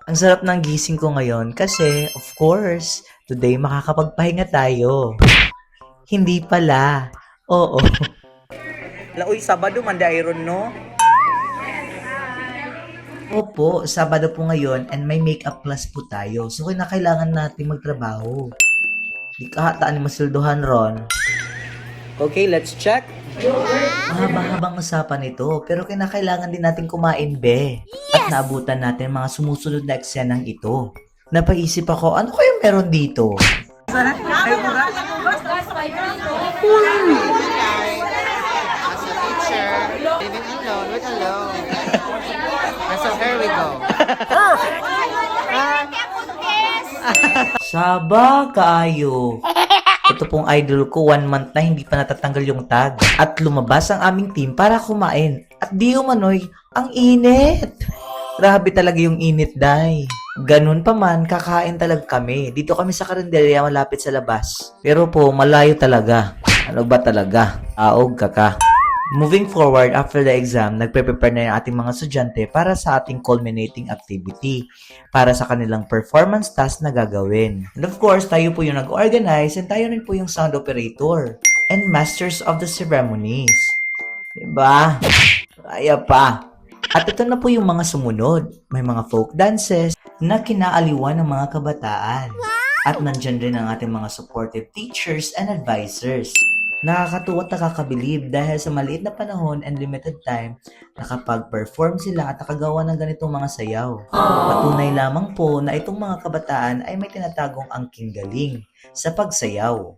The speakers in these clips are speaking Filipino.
Ang sarap ng gising ko ngayon kasi, of course, today makakapagpahinga tayo. Hindi pala. Oo. Uy, Sabado, manda iron, no? Opo, Sabado po ngayon and may makeup class po tayo. So, kailangan natin magtrabaho. Di ka hataan ni masilduhan ron. Okay, let's check. Mahaba-habang usapan ito, pero kailangan din natin kumain, be. At naabutan natin mga sumusunod na eksenang ito. Napaisip ako, ano kaya meron dito? As a teacher, living alone, with alone. And so here we go. Saba, kaayo. Ito pong idol ko, 1 month na hindi pa natatanggal yung tag. At lumabas ang aming team para kumain. At di umano'y, ang init. Grabe talaga yung init, day. Ganun pa man, kakain talaga kami. Dito kami sa karinderya malapit sa labas. Pero po, malayo talaga. Ano ba talaga? Aog kaka. Moving forward, after the exam, nagpe-prepare na yung ating mga estudyante para sa ating culminating activity, para sa kanilang performance task na gagawin. And of course, tayo po yung nag-organize and tayo rin po yung sound operator and masters of the ceremonies. Diba? Kaya pa. At ito na po yung mga sumunod. May mga folk dances na kinaaliwan ng mga kabataan. At nandyan rin ang ating mga supportive teachers and advisors. Nakakatuwa at nakakabilib dahil sa maliit na panahon and limited time, nakapag-perform sila at nakagawa ng ganitong mga sayaw. Patunay lamang po na itong mga kabataan ay may tinatagong angking galing sa pagsayaw.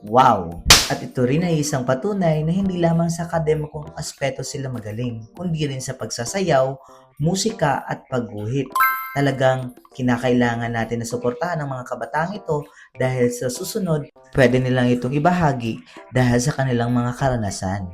Wow! At ito rin ay isang patunay na hindi lamang sa akademikong aspeto sila magaling, kundi rin sa pagsasayaw, musika at pagguhit. Talagang kinakailangan natin na suportahan ang mga kabataang ito dahil sa susunod, pwede nilang itong ibahagi dahil sa kanilang mga karanasan.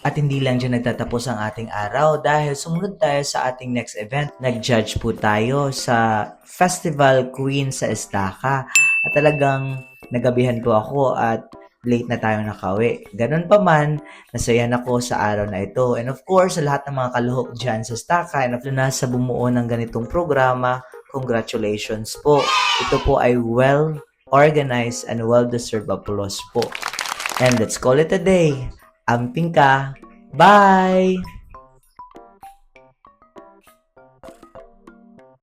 At hindi lang dyan nagtatapos ang ating araw dahil sumunod tayo sa ating next event. Nag-judge po tayo sa Festival Queen sa Estaca. At talagang nagabihan po ako at late na tayo nakauwi. Ganun pa man, nasayan ako sa araw na ito. And of course, sa lahat ng mga kaluhok dyan sa Staka and na sa bumuo ng ganitong programa, congratulations po. Ito po ay well-organized and well-deserved applause po. And let's call it a day. Amping ka. Bye!